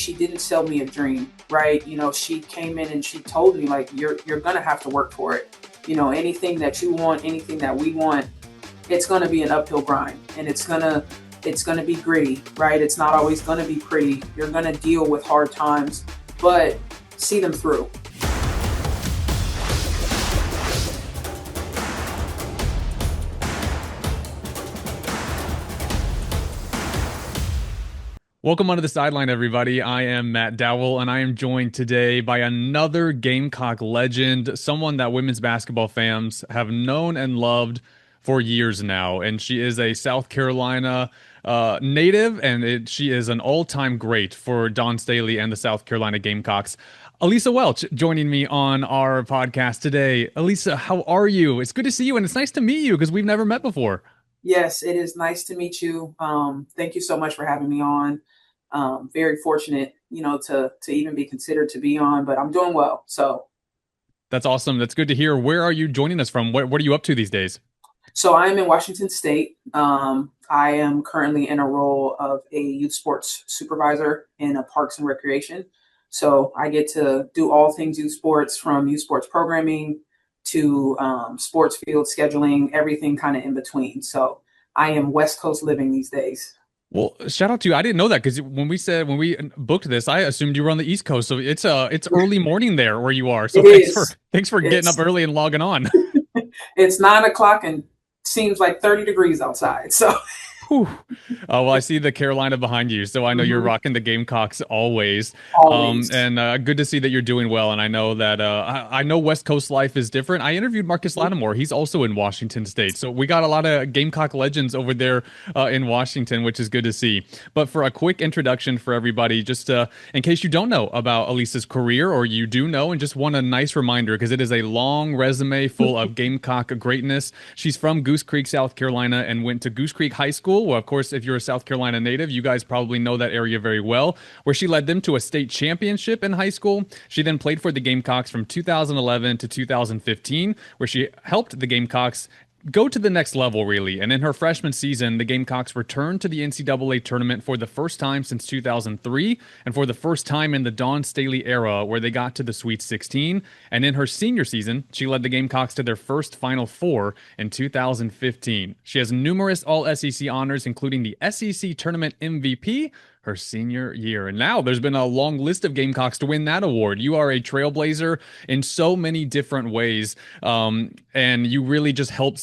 she didn't sell me a dream, right? She came in and she told me, like, you're gonna have to work for it. Anything that you want, anything that we want, it's gonna be an uphill grind, and it's gonna be gritty, right? It's not always gonna be pretty. You're gonna deal with hard times, but see them through. Welcome onto the sideline, everybody. I am Matt Dowell, and I am joined today by another Gamecock legend, someone that women's basketball fans have known and loved for years now. And she is a South Carolina native, and she is an all-time great for Dawn Staley and the South Carolina Gamecocks. Aleighsa Welch joining me on our podcast today. Alisa, how are you? It's good to see you, and it's nice to meet you because we've never met before. Yes, it is nice to meet you. Thank you so much for having me on. Very fortunate, to even be considered to be on, but I'm doing well. So That's awesome. That's good to hear. Where are you joining us from? What are you up to these days? I am in Washington State. I am currently in a role of a youth sports supervisor in a parks and recreation. So I get to do all things youth sports, from youth sports programming to sports field scheduling, everything kind of in between. So I am West Coast living these days. Well, shout out to you. I didn't know that because when we booked this, I assumed you were on the East Coast. So it's early morning there where you are. So It is. thanks for getting up It's early and logging on. it's 9 o'clock and seems like 30 degrees outside. So Whew. Well, I see the Carolina behind you, so I know you're mhm, rocking the Gamecocks always. always. And good to see that you're doing well. And I know that I know West Coast life is different. I interviewed Marcus Lattimore. He's also in Washington State, so we got a lot of Gamecock legends over there in Washington, which is good to see. But for a quick introduction for everybody, just in case you don't know about Alisa's career, or you do know and just want a nice reminder, because it is a long resume full of Gamecock greatness. She's from Goose Creek, South Carolina, and went to Goose Creek High School. Well, of course, if you're a South Carolina native, you guys probably know that area very well, where she led them to a state championship in high school. She then played for the Gamecocks from 2011 to 2015, where she helped the Gamecocks go to the next level, really. And in her freshman season, the Gamecocks returned to the NCAA tournament for the first time since 2003, and for the first time in the Dawn Staley era, where they got to the Sweet 16. And in her senior season, she led the Gamecocks to their first Final Four in 2015. She has numerous All-SEC honors, including the SEC Tournament MVP her senior year. And now there's been a long list of Gamecocks to win that award. You are a trailblazer in so many different ways. And you really just help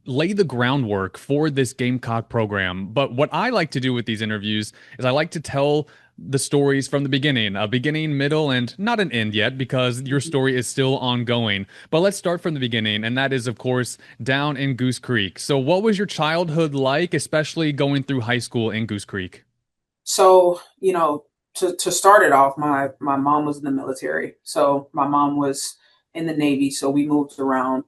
lay the groundwork for this Gamecock program. But what I like to do with these interviews is I like to tell the stories from the beginning, a beginning, middle, and not an end yet, because your story is still ongoing. But let's start from the beginning, and that is, of course, down in Goose Creek. So what was your childhood like, especially going through high school in Goose Creek? So, to start it off, my mom was in the military. So my mom was in the Navy. So we moved around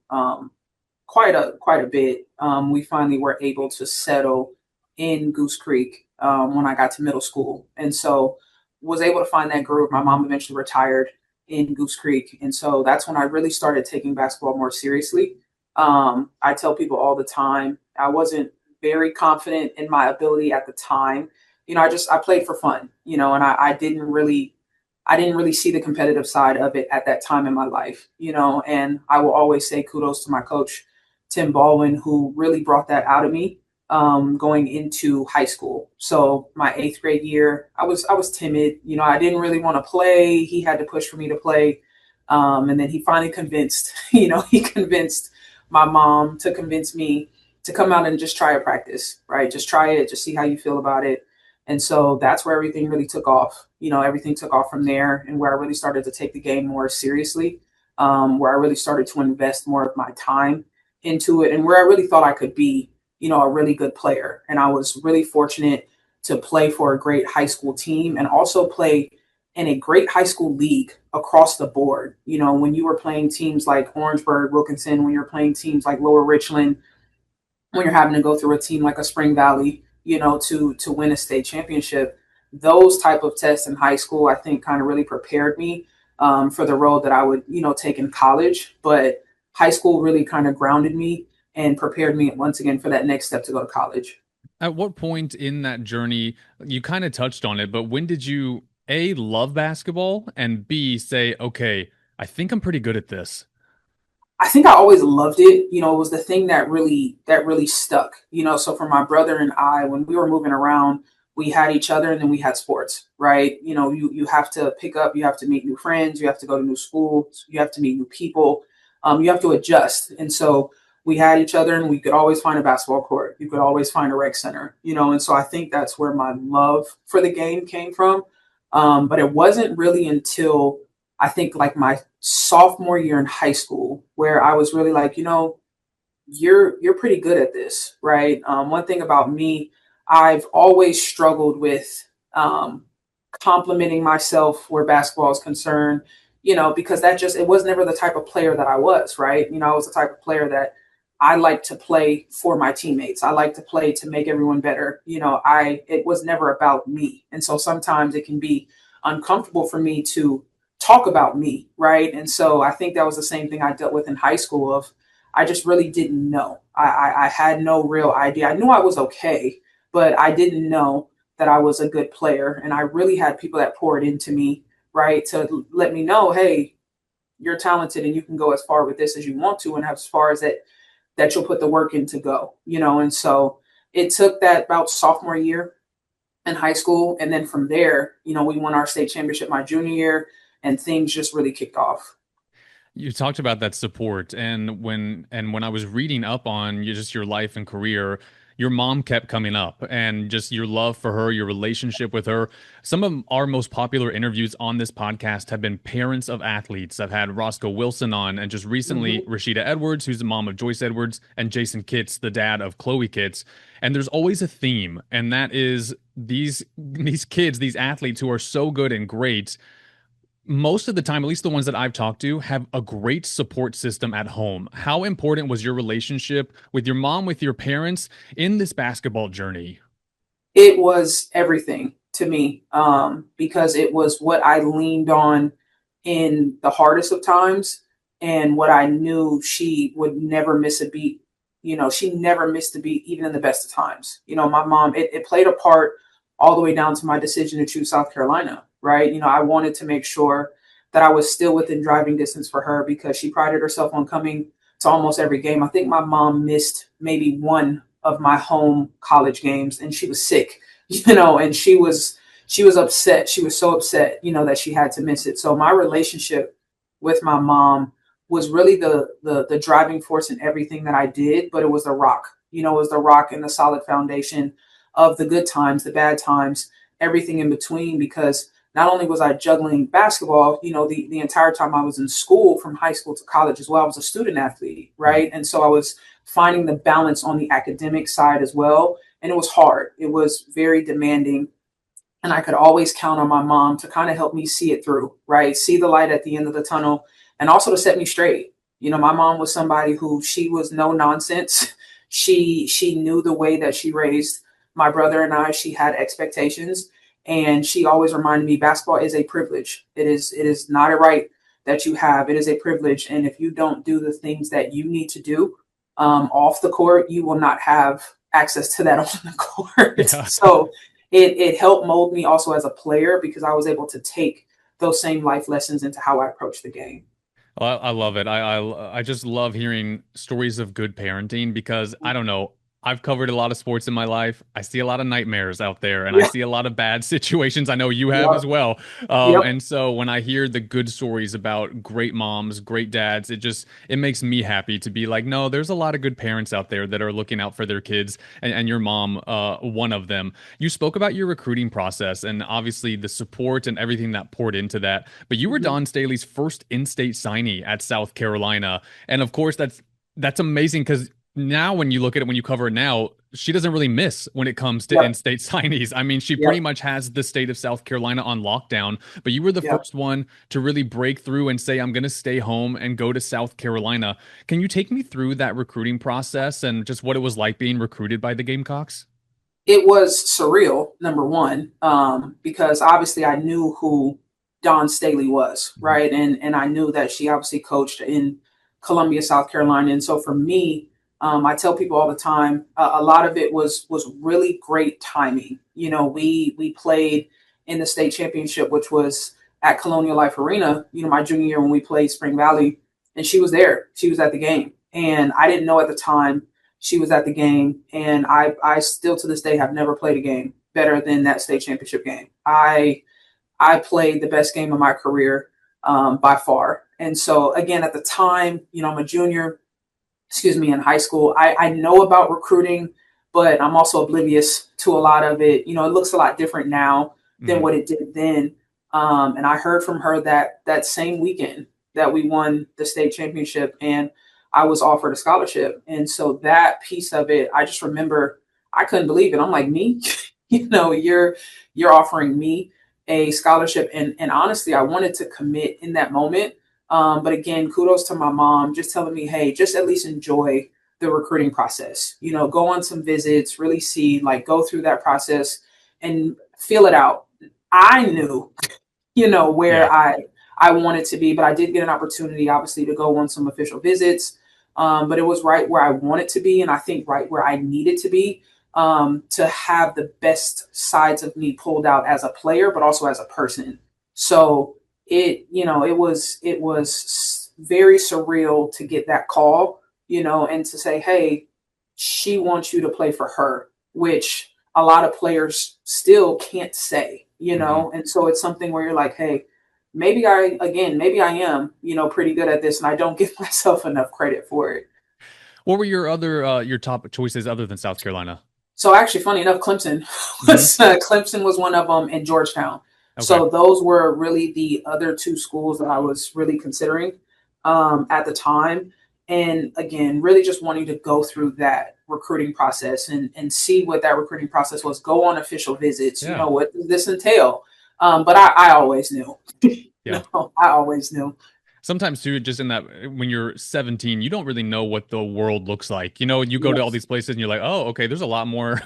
quite a bit. We finally were able to settle in Goose Creek when I got to middle school, and so was able to find that group. My mom eventually retired in Goose Creek, and so that's when I really started taking basketball more seriously. I tell people all the time I wasn't very confident in my ability at the time. I played for fun, and I didn't really see the competitive side of it at that time in my life, and I will always say kudos to my coach, Tim Baldwin, who really brought that out of me going into high school. So my eighth grade year, I was timid, I didn't really want to play. He had to push for me to play. And then he finally convinced, he convinced my mom to convince me to come out and just try a practice, right? Just try it, just see how you feel about it. And so that's where everything really took off. Everything took off from there, and where I really started to take the game more seriously, where I really started to invest more of my time into it, and where I really thought I could be, a really good player. And I was really fortunate to play for a great high school team and also play in a great high school league across the board. When you were playing teams like Orangeburg, Wilkinson, when you're playing teams like Lower Richland, when you're having to go through a team like a Spring Valley, to win a state championship, those type of tests in high school, I think, kind of really prepared me for the road that I would, take in college. But high school really kind of grounded me and prepared me once again for that next step to go to college. At what point in that journey, you kind of touched on it, but when did you A, love basketball, and B, say, okay, I think I'm pretty good at this? I think I always loved it. It was the thing that really stuck. So for my brother and I, when we were moving around, we had each other and then we had sports, right? You have to pick up, you have to meet new friends, you have to go to new schools, you have to meet new people, you have to adjust. And so we had each other and we could always find a basketball court. You could always find a rec center, and so I think that's where my love for the game came from. But it wasn't really until I think like my sophomore year in high school where I was really like, you're pretty good at this, right? One thing about me, I've always struggled with complimenting myself where basketball is concerned, because it was never the type of player that I was, right? I was the type of player that I like to play for my teammates. I like to play to make everyone better. It was never about me. And so sometimes it can be uncomfortable for me to talk about me, right? And so I think that was the same thing I dealt with in high school of I just really didn't know. I had no real idea. I knew I was okay, but I didn't know that I was a good player. And I really had people that poured into me, right, to let me know, hey, you're talented and you can go as far with this as you want to and as far as that you'll put the work in to go. And so it took that about sophomore year in high school. And then from there, we won our state championship my junior year and things just really kicked off. You talked about that support, and when I was reading up on just your life and career, your mom kept coming up, and just your love for her, your relationship with her. Some of our most popular interviews on this podcast have been parents of athletes. I've had Roscoe Wilson on, and just recently Mm-hmm. Rashida Edwards, who's the mom of Joyce Edwards, and Jason Kitts, the dad of Chloe Kitts. And there's always a theme, and that is these kids, these athletes who are so good and great most of the time, at least the ones that I've talked to, have a great support system at home. How important was your relationship with your mom, with your parents in this basketball journey? It was everything to me because it was what I leaned on in the hardest of times and what I knew she would never miss a beat. She never missed a beat, even in the best of times. My mom, it played a part all the way down to my decision to choose South Carolina, right? I wanted to make sure that I was still within driving distance for her because she prided herself on coming to almost every game. I think my mom missed maybe one of my home college games and she was sick, and she was upset. She was so upset, that she had to miss it. So my relationship with my mom was really the driving force in everything that I did, but it was the rock. It was the rock and the solid foundation of the good times, the bad times, everything in between, because not only was I juggling basketball, the entire time I was in school from high school to college as well, I was a student athlete, right? And so I was finding the balance on the academic side as well. And it was hard. It was very demanding. And I could always count on my mom to kind of help me see it through, right? See the light at the end of the tunnel and also to set me straight. My mom was somebody who she was no nonsense. She knew the way that she raised my brother and I. She had expectations and she always reminded me basketball is a privilege. It is not a right that you have. It is a privilege. And if you don't do the things that you need to do off the court, you will not have access to that on the court. Yeah. So it helped mold me also as a player because I was able to take those same life lessons into how I approach the game. I love it. I just love hearing stories of good parenting because I don't know. I've covered a lot of sports in my life. I see a lot of nightmares out there, and I Yeah. see a lot of bad situations. I know you have Yep. as well. Yep. And so when I hear the good stories about great moms, great dads, it makes me happy to be like, no, there's a lot of good parents out there that are looking out for their kids, and your mom, one of them. You spoke about your recruiting process and obviously the support and everything that poured into that. But you were Mhm. Dawn Staley's first in-state signee at South Carolina, and of course that's amazing because now when you look at it, when you cover it now, she doesn't really miss when it comes to Yep. in-state signees. I mean, she pretty Yep. much has the state of South Carolina on lockdown, but you were the Yep. first one to really break through and say, I'm going to stay home and go to South Carolina. Can you take me through that recruiting process and just what it was like being recruited by the Gamecocks? It was surreal, number one, because obviously I knew who Dawn Staley was, Mhm. right? And I knew that she obviously coached in Columbia, South Carolina. And so for me, I tell people all the time, a lot of it was really great timing. We played in the state championship, which was at Colonial Life Arena, my junior year when we played Spring Valley, and she was there. She was at the game. And I didn't know at the time she was at the game. And I still to this day have never played a game better than that state championship game. I played the best game of my career by far. And so again, at the time, I'm a junior, in high school. I know about recruiting, but I'm also oblivious to a lot of it. It looks a lot different now than what it did then. And I heard from her that same weekend that we won the state championship, and I was offered a scholarship. And so that piece of it, I just remember I couldn't believe it. I'm like, me, you're offering me a scholarship. And honestly, I wanted to commit in that moment. But again, kudos to my mom, just telling me, hey, just at least enjoy the recruiting process, go on some visits, really see, like, go through that process and feel it out. I knew, where Yeah. I wanted to be, but I did get an opportunity, obviously, to go on some official visits. But it was right where I wanted to be. And I think right where I needed to be, to have the best sides of me pulled out as a player, but also as a person. So it was very surreal to get that call, and to say, hey, she wants you to play for her, which a lot of players still can't say, Hmm. and so it's something where you're like, hey, maybe I am, pretty good at this, and I don't give myself enough credit for it. What were your top choices other than South Carolina? So actually, funny enough, Hmm. Clemson was one of them, in Georgetown. Okay. So those were really the other two schools that I was really considering at the time. And again, really just wanting to go through that recruiting process and see what that recruiting process was. Go on official visits. Yeah. What does this entail? But I always knew. Yeah. I always knew. Sometimes too, just in that when you're 17, you don't really know what the world looks like. You go to all Yes. these places and you're like, oh, okay, there's a lot more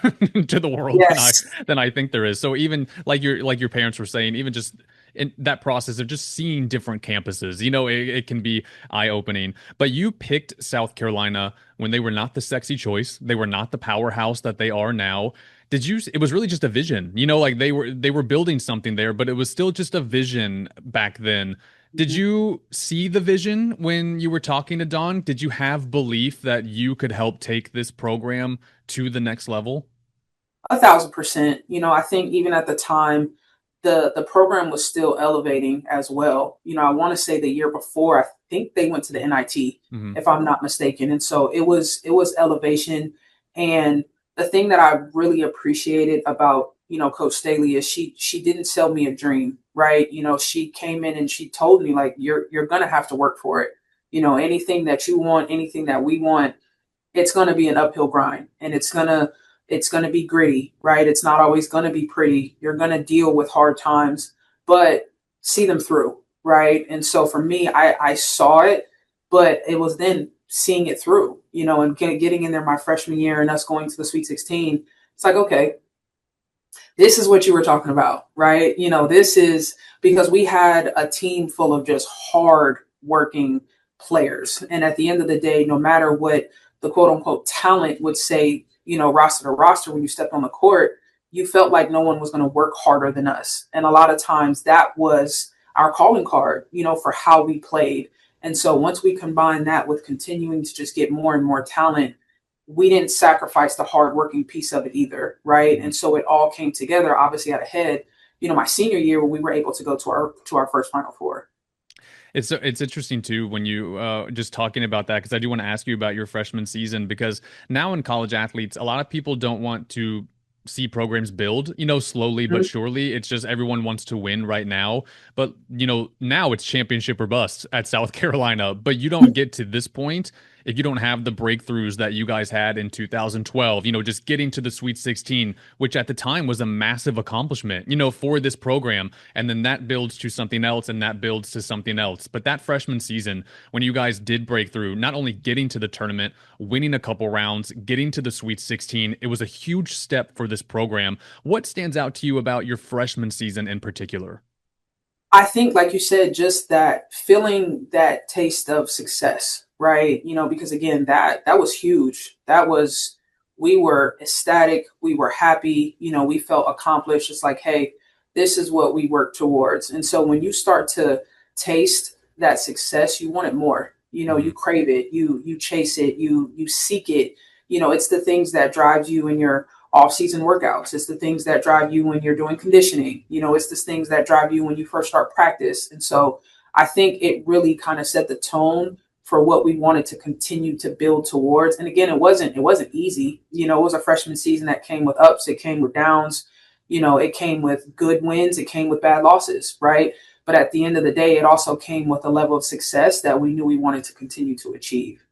to the world than I Yes. than I think there is. So even like your parents were saying, even just in that process of just seeing different campuses, it can be eye-opening. But you picked South Carolina when they were not the sexy choice. They were not the powerhouse that they are now. It was really just a vision, like they were building something there, but it was still just a vision back then. Did you see the vision when you were talking to Dawn? Did you have belief that you could help take this program to the next level? 1,000%. I think even at the time, the program was still elevating as well. I want to say the year before, I think they went to the NIT, Hmm. if I'm not mistaken. And so it was elevation. And the thing that I really appreciated about Coach Staley is she didn't sell me a dream, right? She came in and she told me, like, you're gonna have to work for it. Anything that you want, anything that we want, it's going to be an uphill grind, and it's going to be gritty, right? It's not always going to be pretty. You're going to deal with hard times, but see them through, right? And so for me, I saw it, but it was then seeing it through, and getting in there my freshman year and us going to the Sweet 16. It's like, okay, this is what you were talking about, right? This is because we had a team full of just hard working players. And at the end of the day, no matter what the quote unquote talent would say, roster to roster, when you stepped on the court, you felt like no one was going to work harder than us. And a lot of times that was our calling card, for how we played. And so once we combine that with continuing to just get more and more talent, we didn't sacrifice the hardworking piece of it either, right? And so it all came together, obviously at a head, my senior year when we were able to go to our first Final Four. It's interesting too when you just talking about that because I do want to ask you about your freshman season because now in college athletes, a lot of people don't want to see programs build, slowly but Mhm. surely. It's just everyone wants to win right now. But, now it's championship or bust at South Carolina. But you don't get to this point if you don't have the breakthroughs that you guys had in 2012, just getting to the Sweet 16, which at the time was a massive accomplishment, for this program. And then that builds to something else and that builds to something else. But that freshman season, when you guys did break through, not only getting to the tournament, winning a couple rounds, getting to the Sweet 16, it was a huge step for this program. What stands out to you about your freshman season in particular? I think, like you said, just that feeling, that taste of success, right? Because again, that was huge. We were ecstatic, we were happy, we felt accomplished. It's like, hey, this is what we work towards. And so when you start to taste that success, you want it more. You crave it, you chase it, you seek it. It's the things that drive you in your off-season workouts. It's the things that drive you when you're doing conditioning. It's the things that drive you when you first start practice. And so I think it really kind of set the tone for what we wanted to continue to build towards. And again, it wasn't easy. It was a freshman season that came with ups, it came with downs. It came with good wins, it came with bad losses, right? But at the end of the day, it also came with a level of success that we knew we wanted to continue to achieve.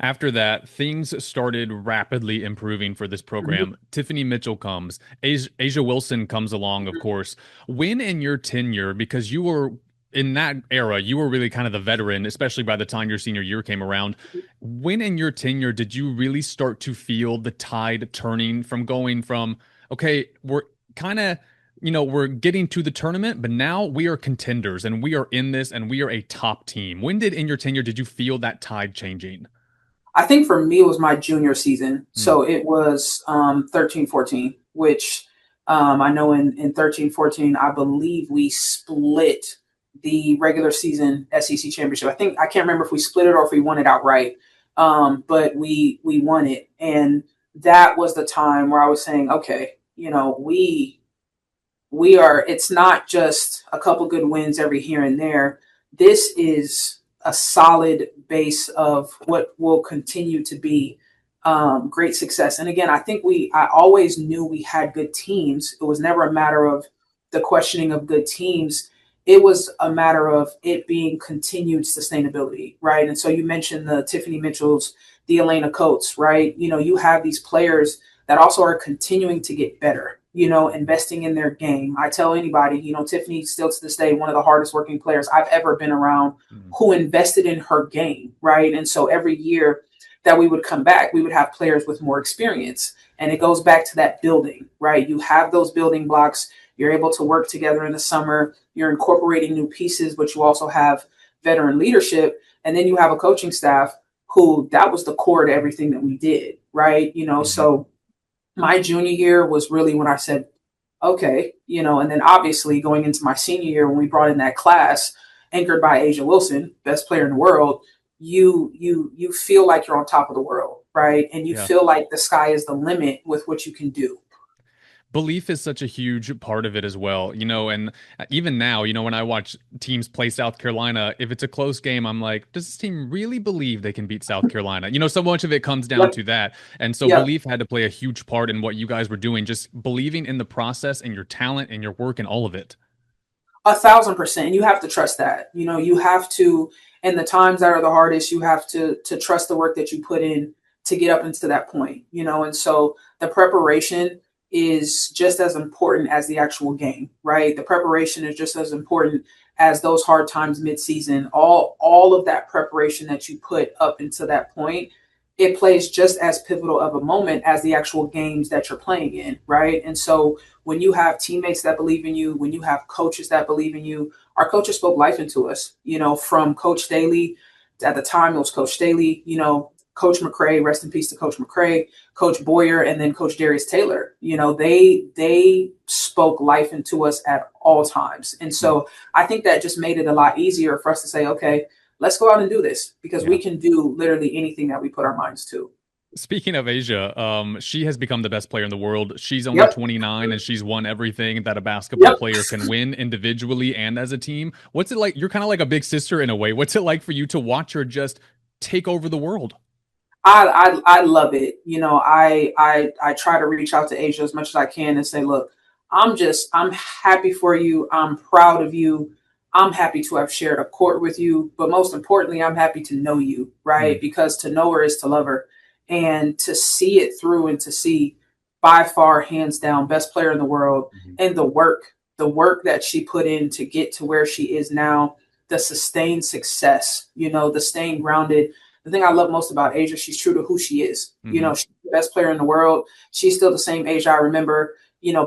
After that, things started rapidly improving for this program. Mm-hmm. Tiffany Mitchell comes. Asia Wilson comes along, of course. When in your tenure, because you were in that era, you were really kind of the veteran, especially by the time your senior year came around. When in your tenure did you really start to feel the tide turning from going from, okay, we're kind of, we're getting to the tournament, but now we are contenders and we are in this and we are a top team? When in your tenure did you feel that tide changing? I think for me, it was my junior season. So it was 13-14, which I know in 13-14, I believe we split the regular season SEC championship. I can't remember if we split it or if we won it outright, but we won it. And that was the time where I was saying, okay, we are, it's not just a couple good wins every here and there. This is a solid base of what will continue to be great success. And again, I always knew we had good teams. It was never a matter of the questioning of good teams. It was a matter of it being continued sustainability, right? And so you mentioned the Tiffany Mitchells, the Elena Coates, right? You have these players that also are continuing to get better, investing in their game. I tell anybody, Tiffany's still to this day one of the hardest working players I've ever been around who invested in her game, right? And so every year that we would come back, we would have players with more experience. And it goes back to that building, right? You have those building blocks. You're able to work together in the summer. You're incorporating new pieces, but you also have veteran leadership. And then you have a coaching staff who that was the core to everything that we did, right? So my junior year was really when I said, okay, and then obviously going into my senior year when we brought in that class anchored by Asia Wilson, best player in the world, you feel like you're on top of the world, right? And you feel like the sky is the limit with what you can do. Belief is such a huge part of it as well, and even now, when I watch teams play South Carolina, if it's a close game, I'm like, does this team really believe they can beat South Carolina? So much of it comes down to that. And so belief had to play a huge part in what you guys were doing, just believing in the process and your talent and your work and all of it. 1,000%. And you have to trust that, you have to, in the times that are the hardest, you have to trust the work that you put in to get up into that point, and so the preparation is just as important as the actual game, right? The preparation is just as important as those hard times mid-season. All of that preparation that you put up into that point, it plays just as pivotal of a moment as the actual games that you're playing in, right? And so when you have teammates that believe in you, when you have coaches that believe in you, our coaches spoke life into us, from Coach Staley. At the time, it was Coach Staley, Coach McCray, rest in peace to Coach McCray, Coach Boyer, and then Coach Darius Taylor. They spoke life into us at all times. And so I think that just made it a lot easier for us to say, okay, let's go out and do this because we can do literally anything that we put our minds to. Speaking of Asia, she has become the best player in the world. She's only 29 and she's won everything that a basketball player can win individually and as a team. What's it like? You're kind of like a big sister in a way. What's it like for you to watch her just take over the world? I love it. I try to reach out to Asia as much as I can and say, look, I'm happy for you. I'm proud of you. I'm happy to have shared a court with you, but most importantly, I'm happy to know you, right? Because to know her is to love her, and to see it through and to see by far, hands down, best player in the world, and the work that she put in to get to where she is now, the sustained success, the staying grounded. The thing I love most about Asia, she's true to who she is. She's the best player in the world. She's still the same Asia I remember,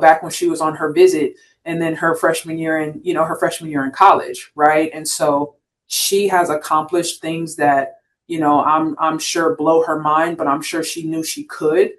back when she was on her visit and then her freshman year in college. Right. And so she has accomplished things that, I'm sure blow her mind, but I'm sure she knew she could,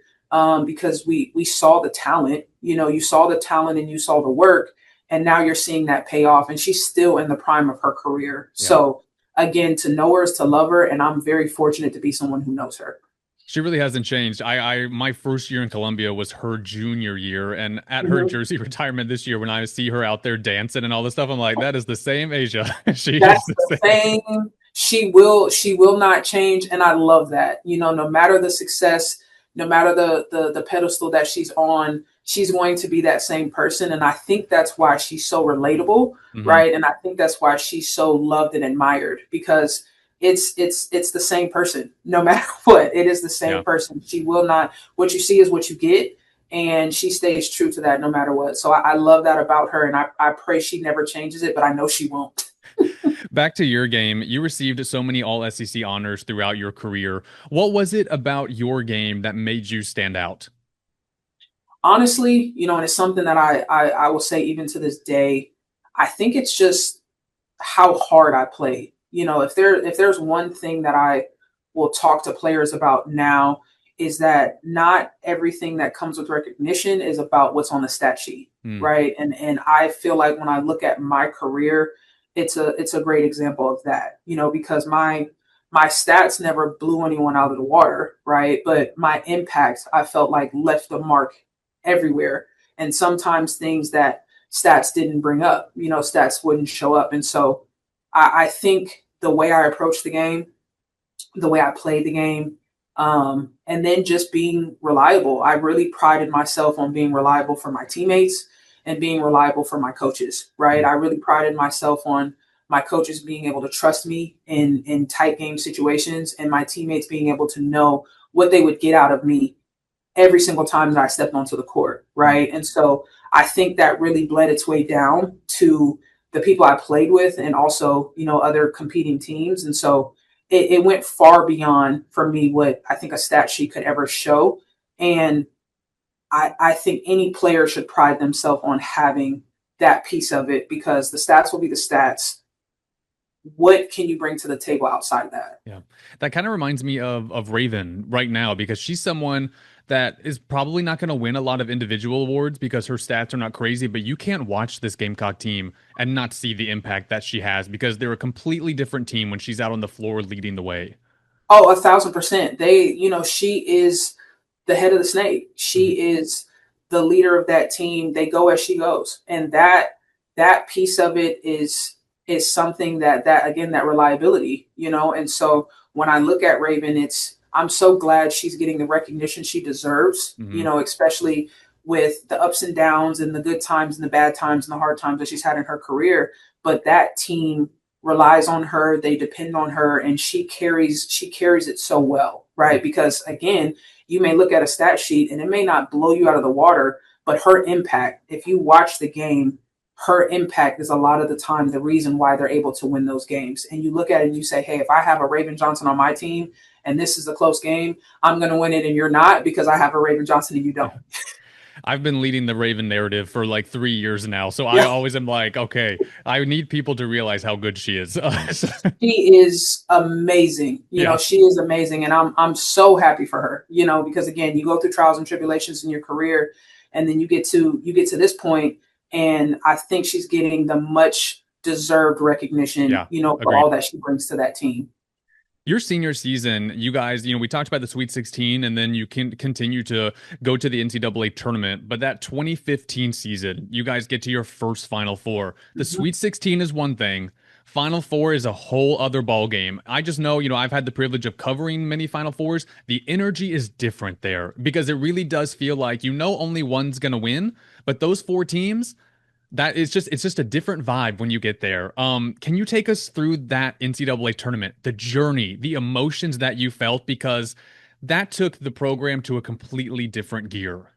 because we saw the talent, you saw the talent and you saw the work. And now you're seeing that pay off, and she's still in the prime of her career. Yeah. So again, to know her is to love her, and I'm very fortunate to be someone who knows her. She really hasn't changed. My first year in Columbia was her junior year, and at her Mhm. jersey retirement this year, when I see her out there dancing and all this stuff, I'm like, that is the same Asia. She is That's the the same. thing. She will not change, and I love that. No matter the success, no matter the pedestal that she's on, she's going to be that same person. And I think that's why she's so relatable, Hmm. right? And I think that's why she's so loved and admired, because it's the same person no matter what. It is the same Yeah. person. She will not. What you see is what you get, and she stays true to that no matter what. So I love that about her, and I pray she never changes it, but I know she won't. Back to your game, you received so many all SEC honors throughout your career. What was it about your game that made you stand out? Honestly, and it's something that I will say even to this day. I think it's just how hard I play. If there's one thing that I will talk to players about now, is that not everything that comes with recognition is about what's on the stat sheet, Hmm. right? And I feel like when I look at my career, it's a great example of that. Because my stats never blew anyone out of the water, right? But my impact, I felt like, left a mark everywhere. And sometimes things that stats didn't bring up, stats wouldn't show up. And so I think the way I approach the game, the way I played the game, and then just being reliable. I really prided myself on being reliable for my teammates and being reliable for my coaches, right? Hmm. I really prided myself on my coaches being able to trust me in tight game situations, and my teammates being able to know what they would get out of me every single time that I stepped onto the court, Hmm. right? And so I think that really bled its way down to the people I played with, and also, other competing teams. And so it went far beyond, for me, what I think a stat sheet could ever show. And I think any player should pride themselves on having that piece of it, because the stats will be the stats. What can you bring to the table outside of that? Yeah. That kind of reminds me of Raven right now, because she's someone that is probably not going to win a lot of individual awards because her stats are not crazy, but you can't watch this Gamecock team and not see the impact that she has, because they're a completely different team when she's out on the floor leading the way. Oh, 1,000%. She is the head of the snake. Mhm. She is the leader of that team. They go as she goes, and that piece of it is something that again, that reliability. And so when I look at Raven, I'm so glad she's getting the recognition she deserves. Mhm. Especially with the ups and downs and the good times and the bad times and the hard times that she's had in her career. But that team relies on her, they depend on her, and she carries it so well, right? Because again, you may look at a stat sheet and it may not blow you out of the water, but her impact, if you watch the game, her impact is a lot of the time the reason why they're able to win those games. And you look at it and you say, hey, if I have a Raven Johnson on my team and this is a close game, I'm going to win it, and you're not, because I have a Raven Johnson and you don't. I've been leading the Raven narrative for like 3 years now, so I Yeah. always am like, okay, I need people to realize how good she is. She is amazing. Yeah. She is amazing, and I'm so happy for her. Because again, you go through trials and tribulations in your career, and then you get to this point, and I think she's getting the much deserved recognition. Yeah. For Agreed. all that she brings to that team. Your senior season, you guys, we talked about the Sweet 16, and then you can continue to go to the NCAA tournament. But that 2015 season, you guys get to your first Final Four. The Mhm. Sweet 16 is one thing. Final Four is a whole other ball game. I just know, I've had the privilege of covering many Final Fours. The energy is different there, because it really does feel like only one's gonna win, but those four teams, that is just it's just a different vibe when you get there. Can you take us through that NCAA tournament, the journey, the emotions that you felt, because that took the program to a completely different gear?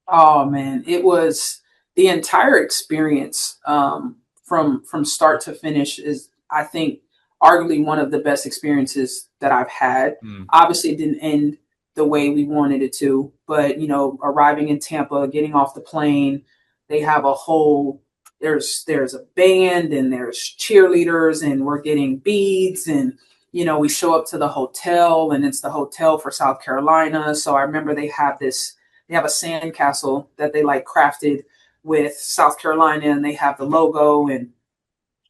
Oh man, it was the entire experience, from start to finish, is, I think, arguably one of the best experiences that I've had. Mm. Obviously, it didn't end the way we wanted it to, but arriving in Tampa, getting off the plane, they have a whole there's a band and there's cheerleaders, and we're getting beads, and we show up to the hotel, and it's the hotel for South Carolina. So I remember they have a sandcastle that they like crafted with South Carolina, and they have the logo, and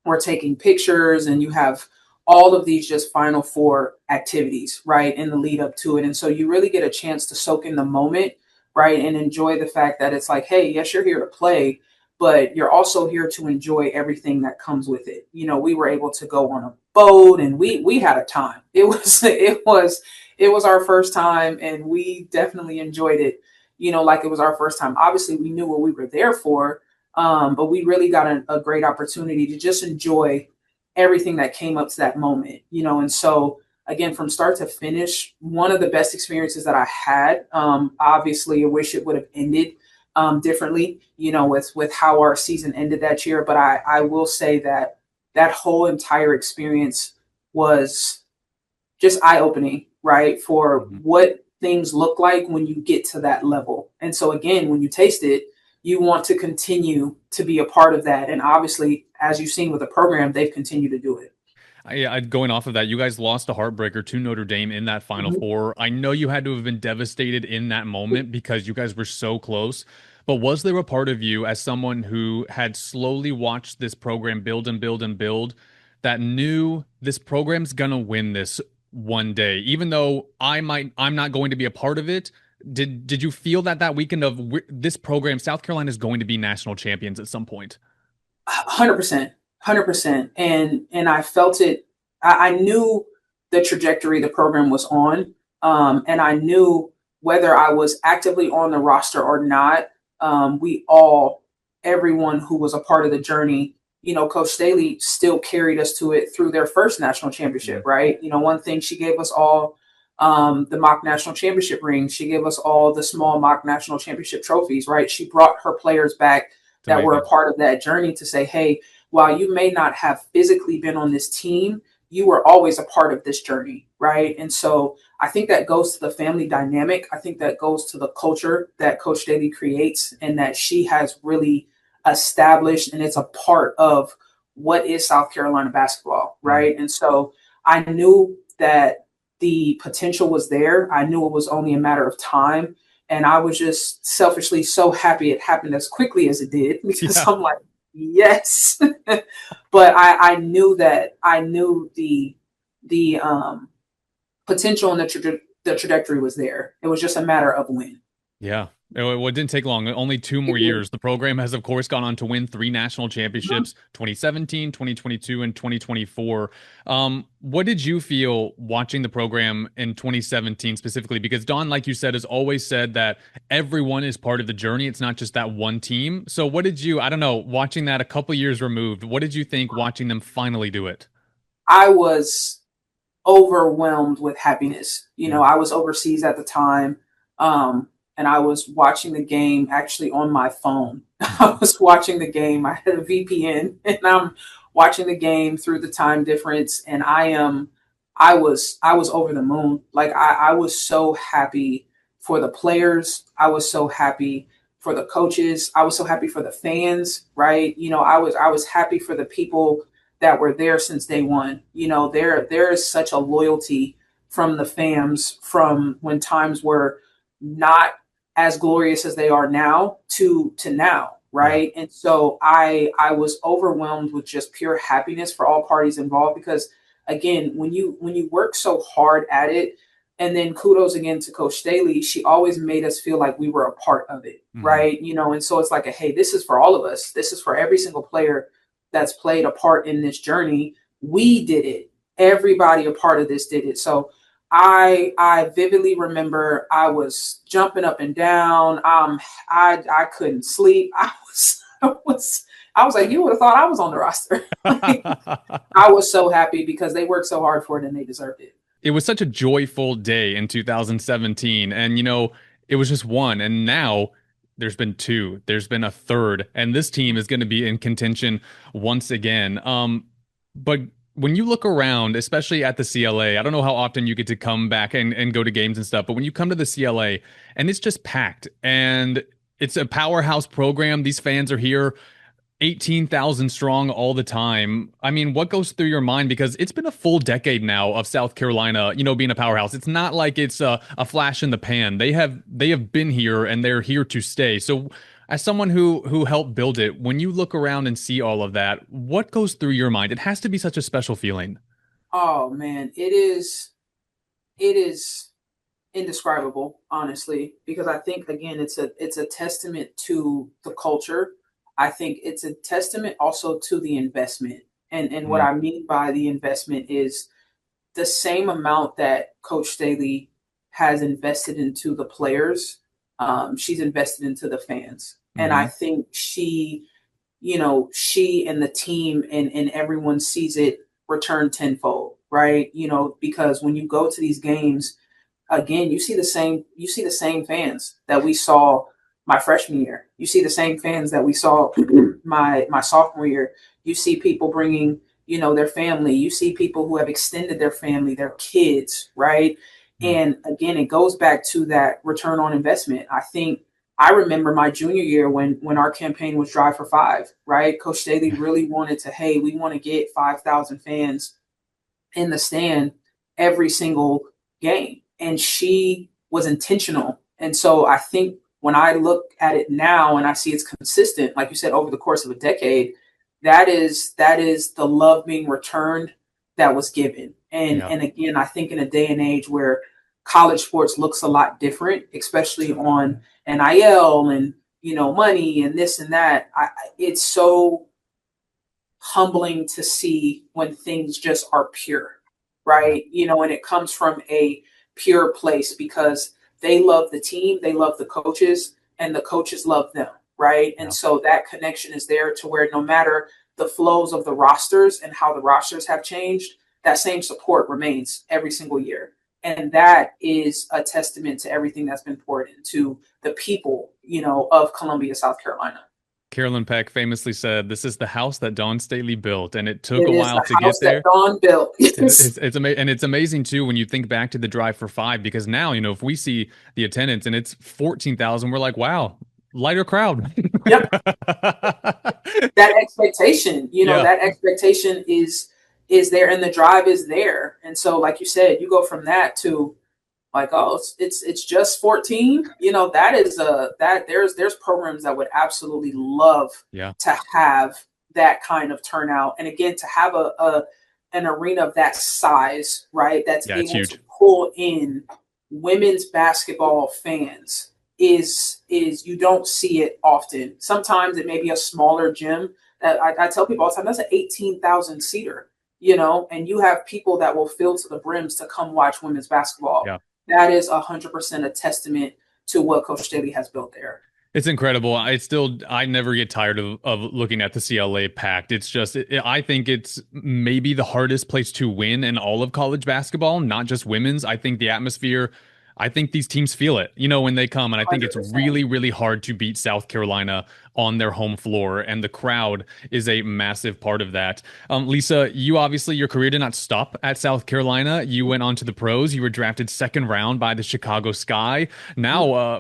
we're taking pictures, and you have all of these just Final Four activities, right, in the lead up to it. And so you really get a chance to soak in the moment, right, and enjoy the fact that it's like, hey, yes, you're here to play, but you're also here to enjoy everything that comes with it. We were able to go on a boat, and we had a time. It was our first time, and we definitely enjoyed it, like it was our first time. Obviously, we knew what we were there for, but we really got a great opportunity to just enjoy everything that came up to that moment, and so again, from start to finish, one of the best experiences that I had. Obviously, I wish it would have ended differently, with how our season ended that year. But I will say that that whole entire experience was just eye-opening, right, for what things look like when you get to that level. And so again, when you taste it, you want to continue to be a part of that. And obviously, as you've seen with the program, they've continued to do it. Going off of that, you guys lost a heartbreaker to Notre Dame in that Final Four. I know you had to have been devastated in that moment because you guys were so close. But was there a part of you, as someone who had slowly watched this program build and build and build, that knew this program's gonna win this one day, even though I'm not going to be a part of it? Did you feel that weekend of this program, South Carolina, is going to be national champions at some point? 100%, 100%. And I felt it. I knew the trajectory the program was on, and I knew whether I was actively on the roster or not. Everyone who was a part of the journey, Coach Staley still carried us to it through their first national championship, right? One thing, she gave us all the mock national championship rings. She gave us all the small mock national championship trophies, right? She brought her players back that were a part of that journey to say, hey, while you may not have physically been on this team, you were always a part of this journey, right? And so I think that goes to the family dynamic. I think that goes to the culture that Coach Staley creates and that she has really established, and it's a part of what is South Carolina basketball, right? And so I knew that the potential was there. I knew it was only a matter of time. And I was just selfishly so happy it happened as quickly as it did, because I'm like, yes. But I knew the potential and the trajectory was there. It was just a matter of when. Yeah. It didn't take long. Only 2 more years. The program has, of course, gone on to win 3 national championships, 2017, 2022, and 2024. What did you feel watching the program in 2017 specifically? Because Dawn, like you said, has always said that everyone is part of the journey. It's not just that one team. So what did you, I don't know, watching that a couple years removed, what did you think watching them finally do it? I was overwhelmed with happiness. I was overseas at the time. And I was watching the game actually on my phone. I was watching the game. I had a VPN, and I'm watching the game through the time difference. And I was over the moon. Like I was so happy for the players. I was so happy for the coaches. I was so happy for the fans, right? I was happy for the people that were there since day one. There is such a loyalty from the fans from when times were not as glorious as they are now to now, right? And so I was overwhelmed with just pure happiness for all parties involved, because again, when you work so hard at it, and then kudos again to Coach Staley, she always made us feel like we were a part of it, right? And so it's like, hey, this is for all of us. This is for every single player that's played a part in this journey. We did it. Everybody a part of this did it. So I vividly remember I was jumping up and down. I couldn't sleep. I was like, you would have thought I was on the roster. Like, I was so happy because they worked so hard for it and they deserved it. It was such a joyful day in 2017, and it was just one, and now there's been two, there's been a third, and this team is going to be in contention once again. But when you look around, especially at the CLA, I don't know how often you get to come back and go to games and stuff, but when you come to the CLA and it's just packed and it's a powerhouse program, these fans are here 18,000 strong all the time. I mean, what goes through your mind? Because it's been a full decade now of South Carolina, being a powerhouse. It's not like it's a flash in the pan. They have been here and they're here to stay. So As someone who helped build it, when you look around and see all of that, what goes through your mind? It has to be such a special feeling. Oh man, it is indescribable, honestly, because I think again it's a testament to the culture. I think it's a testament also to the investment. And what Mm, I mean by the investment is the same amount that Coach Staley has invested into the players, she's invested into the fans. And I hmm. think she and the team and everyone sees it return tenfold, right? Because when you go to these games, again, you see the same fans that we saw my freshman year. You see the same fans that we saw my sophomore year. You see people bringing, their family. You see people who have extended their family, their kids, right? Mm. And again, it goes back to that return on investment. I remember my junior year when our campaign was Drive for Five, right? Coach Staley really wanted to, hey, we want to get 5,000 fans in the stand every single game. And she was intentional. And so I think when I look at it now and I see it's consistent, like you said, over the course of a decade, that is the love being returned that was given. And Yeah. and again, I think in a day and age where college sports looks a lot different, especially on NIL and money and this and that, it's so humbling to see when things just are pure, Yeah. right? And it comes from a pure place because they love the team, they love the coaches, and the coaches love them, right? And Yeah. so that connection is there to where no matter the flows of the rosters and how the rosters have changed, that same support remains every single year. And that is a testament to everything that's been poured into the people, of Columbia, South Carolina. Carolyn Peck famously said, "This is the house that Dawn Staley built," and it took a It is while the to house get that there. Dawn built. And it's amazing too when you think back to the Drive for Five, because now, if we see the attendance and it's 14,000, we're like, wow, lighter crowd. Yep. that expectation, Yeah. that expectation is there and the drive is there. And so, like you said, you go from that to like, oh, it's just 14. That is that there's programs that would absolutely love Yeah. to have that kind of turnout. And again, to have a an arena of that size, right, that's Yeah, it's able to huge. pull in women's basketball fans is you don't see it often. Sometimes it may be a smaller gym. That I tell people all the time, that's an 18,000 seater, and you have people that will fill to the brims to come watch women's basketball. Yeah. That is 100% a testament to what Coach Staley has built there. It's incredible. I never get tired of looking at the CLA packed. It's just, I think it's maybe the hardest place to win in all of college basketball, not just women's. I think the atmosphere, I think these teams feel it, when they come. And I think it's 100%. really, really hard to beat South Carolina on their home floor. And the crowd is a massive part of that. Lisa, you obviously, your career did not stop at South Carolina. You went on to the pros. You were drafted second round by the Chicago Sky. Now,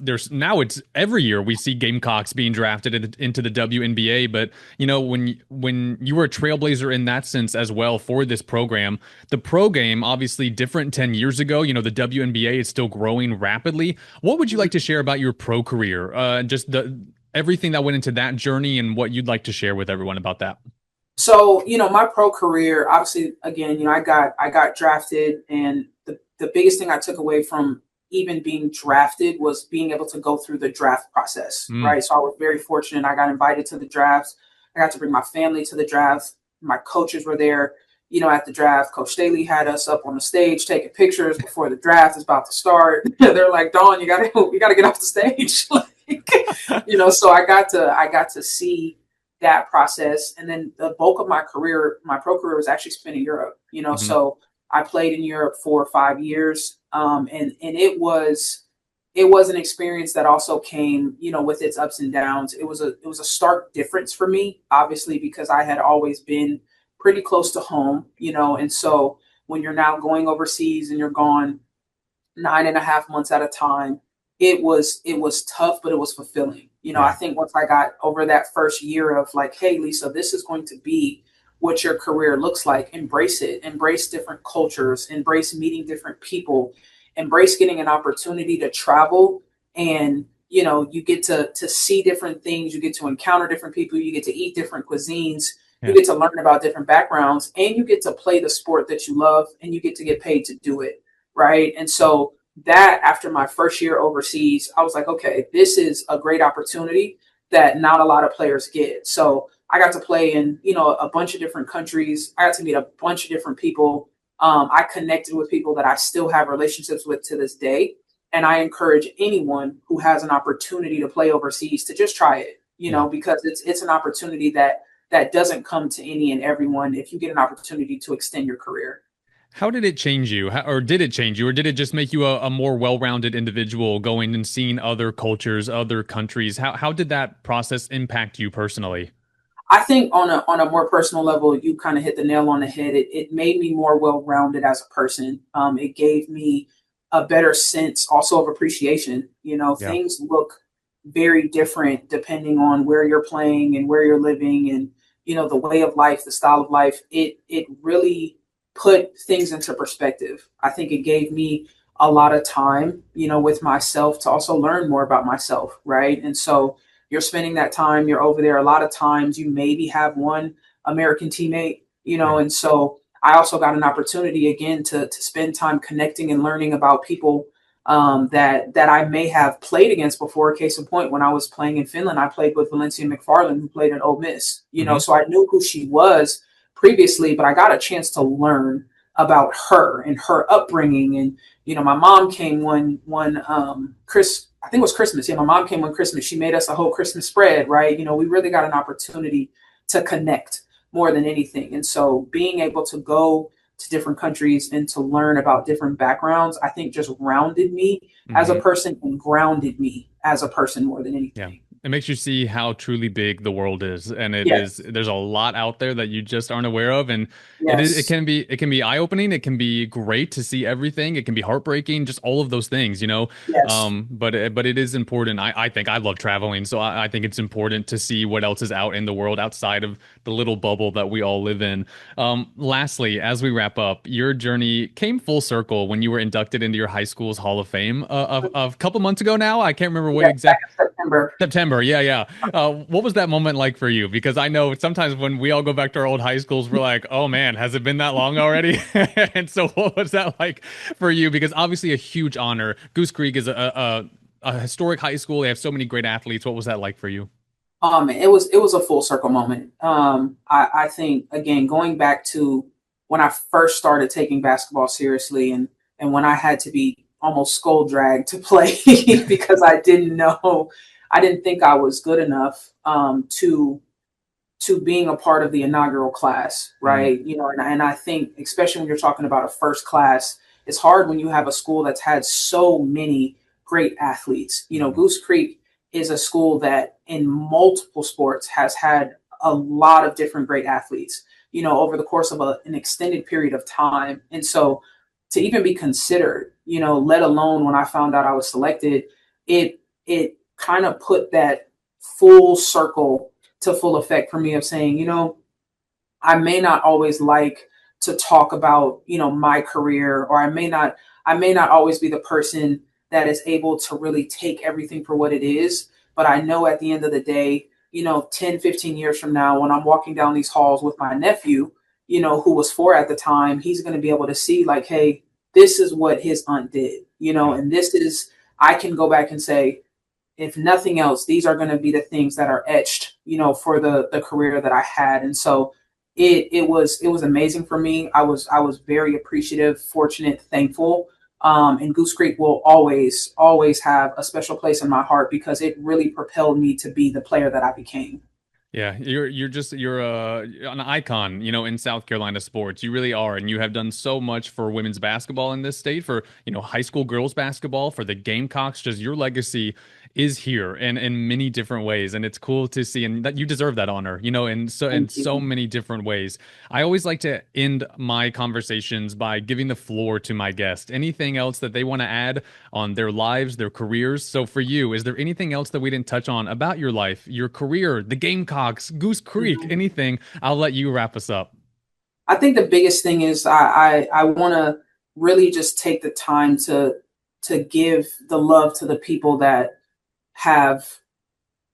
there's now it's every year we see Gamecocks being drafted into the WNBA. But when you were a trailblazer in that sense as well for this program, the pro game obviously different 10 years ago. The WNBA is still growing rapidly. What would you like to share about your pro career? Just the everything that went into that journey and what you'd like to share with everyone about that. So, my pro career, obviously, again, I got drafted, and the biggest thing I took away from even being drafted was being able to go through the draft process, Mm, right? So I was very fortunate. I got invited to the drafts. I got to bring my family to the drafts. My coaches were there, at the draft. Coach Staley had us up on the stage taking pictures before the draft is about to start. They're like, Dawn, you gotta get off the stage. So I got to see that process. And then the bulk of my career, my pro career, was actually spent in Europe. hmm. So I played in Europe for 5 years, and it was an experience that also came, with its ups and downs. It was a stark difference for me, obviously, because I had always been pretty close to home, and so when you're now going overseas and you're gone 9.5 months at a time, it was tough, but it was fulfilling. I Yeah. think once I got over that first year of like, hey, Lisa, this is going to be what your career looks like. Embrace it. Embrace different cultures. Embrace meeting different people. Embrace getting an opportunity to travel and you get to see different things, you get to encounter different people, you get to eat different cuisines, you Yeah. get to learn about different backgrounds, and you get to play the sport that you love, and you get to get paid to do it, right? And so that, after my first year overseas, I was like, okay, this is a great opportunity that not a lot of players get. So I got to play in, a bunch of different countries. I got to meet a bunch of different people. I connected with people that I still have relationships with to this day. And I encourage anyone who has an opportunity to play overseas to just try it, Yeah. because it's an opportunity that doesn't come to any and everyone if you get an opportunity to extend your career. How did it change you? Or did it change you? Or did it just make you a more well-rounded individual going and seeing other cultures, other countries? How did that process impact you personally? I think on a more personal level, you kind of hit the nail on the head. It made me more well rounded as a person. It gave me a better sense also of appreciation. Yeah. Things look very different depending on where you're playing and where you're living, and the way of life, the style of life. It really put things into perspective. I think it gave me a lot of time, with myself, to also learn more about myself, right? And so you're spending that time, you're over there. A lot of times you maybe have one American teammate, Yeah. and so I also got an opportunity again to spend time connecting and learning about people, that I may have played against before. Case in point, when I was playing in Finland, I played with Valencia McFarland, who played at Ole Miss, Hmm. so I knew who she was previously, but I got a chance to learn about her and her upbringing. And my mom came one Chris, I think it was Christmas. Yeah, my mom came one Christmas. She made us a whole Christmas spread, right? We really got an opportunity to connect more than anything. And so being able to go to different countries and to learn about different backgrounds, I think just rounded me as a Hmm. person and grounded me as a person more than Yeah. anything. It makes you see how truly big the world is, and Yes. there's a lot out there that you just aren't aware of, and it Yes. can be eye-opening, it can be great to see everything, it can be heartbreaking, just all of those things, you know. Yes. But it is important. I think I love traveling, so I think it's important to see what else is out in the world outside of the little bubble that we all live in. Lastly, as we wrap up, your journey came full circle when you were inducted into your high school's Hall of Fame a couple months ago now. I can't remember what Yes. Back exact. in September. September, yeah, yeah. What was that moment like for you? Because I know sometimes when we all go back to our old high schools, we're like, "Oh man, has it been that long already?" And so, what was that like for you? Because obviously, a huge honor. Goose Creek is a historic high school. They have so many great athletes. What was that like for you? It was a full circle moment. I think, again, going back to when I first started taking basketball seriously, and when I had to be almost skull dragged to play because I didn't think I was good enough, to being a part of the inaugural class, Mm, right? And I think, especially when you're talking about a first class, it's hard when you have a school that's had so many great athletes. mm, Goose Creek is a school that in multiple sports has had a lot of different great athletes, over the course of an extended period of time. And so to even be considered, let alone when I found out I was selected, it kind of put that full circle to full effect for me of saying, I may not always like to talk about, my career, or I may not always be the person that is able to really take everything for what it is. But I know at the end of the day, 10, 15 years from now, when I'm walking down these halls with my nephew, who was 4 at the time, he's going to be able to see, like, hey, this is what his aunt did, yeah. and I can go back and say, if nothing else, these are going to be the things that are etched, for the career that I had. And so it was amazing for me. I was very appreciative, fortunate, thankful. And Goose Creek will always have a special place in my heart because it really propelled me to be the player that I became. Yeah, you're an icon, you know, in South Carolina sports. You really are, and you have done so much for women's basketball in this state, for high school girls basketball, for the Gamecocks. Just your legacy is here and in many different ways, and it's cool to see, and that you deserve that honor, in Thank so you. many different ways. I always like to end my conversations by giving the floor to my guest. Anything else that they want to add on their lives, their careers. So for you, is there anything else that we didn't touch on about your life, your career, the Gamecocks, Goose Creek, Mhm. anything? I'll let you wrap us up. I think the biggest thing is I want to really just take the time to give the love to the people that have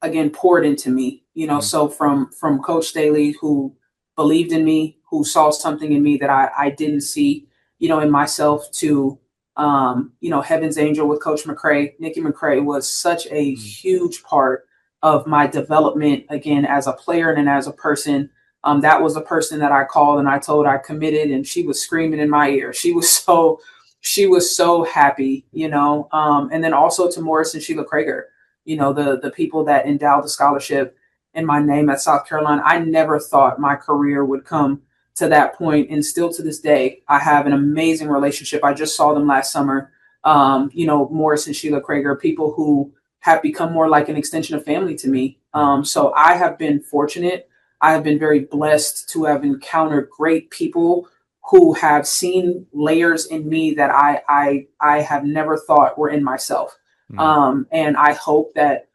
again poured into me, Mm, so from Coach Staley, who believed in me, who saw something in me that I didn't see, in myself, to Heaven's Angel with Coach McCray. Nikki McCray was such a mm, huge part of my development, again, as a player and as a person. That was a person that I called and I told I committed, and she was screaming in my ear. She was so happy, and then also to Morris and Sheila Krager, the people that endowed the scholarship in my name at South Carolina. I never thought my career would come to that point, and still to this day, I have an amazing relationship. I just saw them last summer. Morris and Sheila Krager, people who have become more like an extension of family to me. mm, So I have been fortunate. I have been very blessed to have encountered great people who have seen layers in me that I have never thought were in myself. mm, And I hope that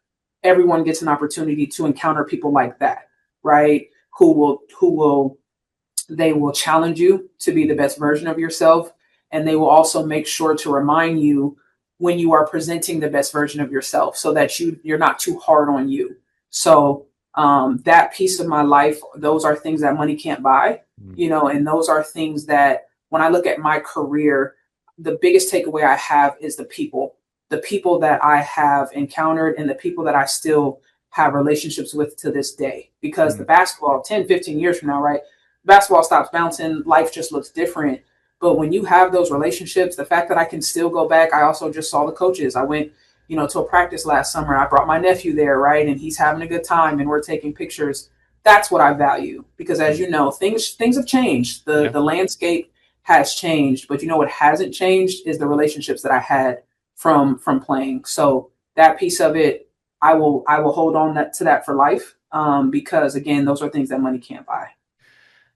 everyone gets an opportunity to encounter people like that, right? Who will they will challenge you to be the best version of yourself, and they will also make sure to remind you when you are presenting the best version of yourself, so that you're not too hard on you. So that piece of my life, those are things that money can't buy, mm, and those are things that when I look at my career, the biggest takeaway I have is the people that I have encountered and the people that I still have relationships with to this day. Because the mm. basketball 10, 15 years from now, right? Basketball stops bouncing, life just looks different. But when you have those relationships, the fact that I can still go back, I also just saw the coaches. I went, to a practice last summer. I brought my nephew there, right? And he's having a good time and we're taking pictures. That's what I value, because as Mm. you know, things have changed. The Yeah. the landscape has changed, but what hasn't changed is the relationships that I had from playing. So that piece of it, I will hold on to that for life, because again, those are things that money can't buy.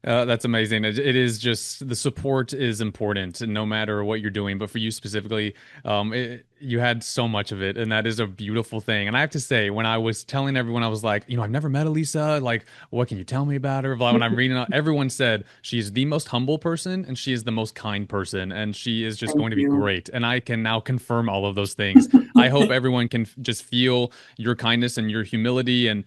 That's amazing. It is just the support is important, no matter what you're doing. But for you specifically, you had so much of it, and that is a beautiful thing. And I have to say, when I was telling everyone, I was like, I've never met Alisa. Like, what can you tell me about her? But when I'm reading, everyone said she's the most humble person, and she is the most kind person, and she is just Thank going to be you. great. And I can now confirm all of those things. I hope everyone can just feel your kindness and your humility, and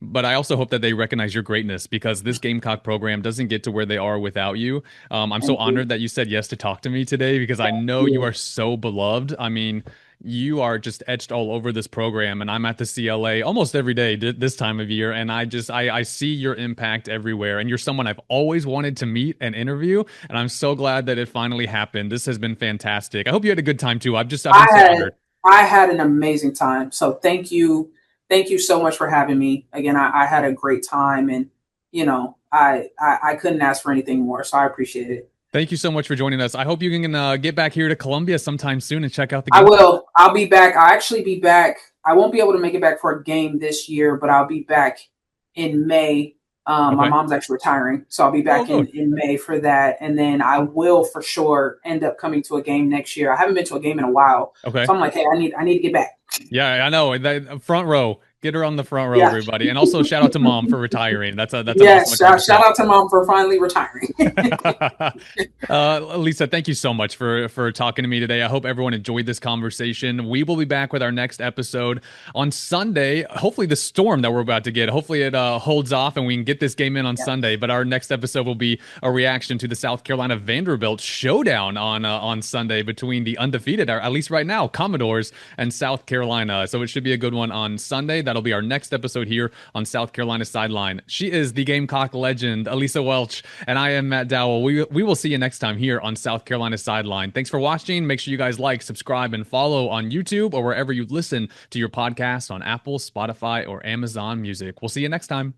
but I also hope that they recognize your greatness, because this Gamecock program doesn't get to where they are without you. I'm so Thank you. honored that you said yes to talk to me today, because I Thank know you are you. so beloved. I mean, you are just etched all over this program, and I'm at the CLA almost every day this time of year, and I see your impact everywhere, and you're someone I've always wanted to meet and interview, and I'm so glad that it finally happened. This has been fantastic. I hope you had a good time too. I've I been so had honored. I had an amazing time. So thank you so much for having me. Again, I had a great time, and I couldn't ask for anything more. So I appreciate it. Thank you so much for joining us. I hope you can get back here to Columbia sometime soon and check out the I Gamecock. will. I'll be back. I'll actually be back. I won't be able to make it back for a game this year, but I'll be back in May. My Okay. mom's actually retiring, so I'll be Oh, back look. in May for that, and then I will for sure end up coming to a game next year. I haven't been to a game in a while, Okay. so I'm like, hey, I need to get back. Yeah, I know. That front row. Get her on the front row, Yeah. everybody. And also shout out to mom for retiring. That's an awesome Yes. Shout accomplishment. out to mom for finally retiring. Lisa, thank you so much for talking to me today. I hope everyone enjoyed this conversation. We will be back with our next episode on Sunday. Hopefully, the storm that we're about to get, hopefully it holds off and we can get this game in on Yeah. Sunday. But our next episode will be a reaction to the South Carolina Vanderbilt showdown on Sunday between the undefeated, or at least right now, Commodores and South Carolina. So it should be a good one on Sunday. That'll be our next episode here on South Carolina Sideline. She is the Gamecock legend, Aleighsa Welch, and I am Matt Dowell. We will see you next time here on South Carolina Sideline. Thanks for watching. Make sure you guys like, subscribe, and follow on YouTube or wherever you listen to your podcasts on Apple, Spotify, or Amazon Music. We'll see you next time.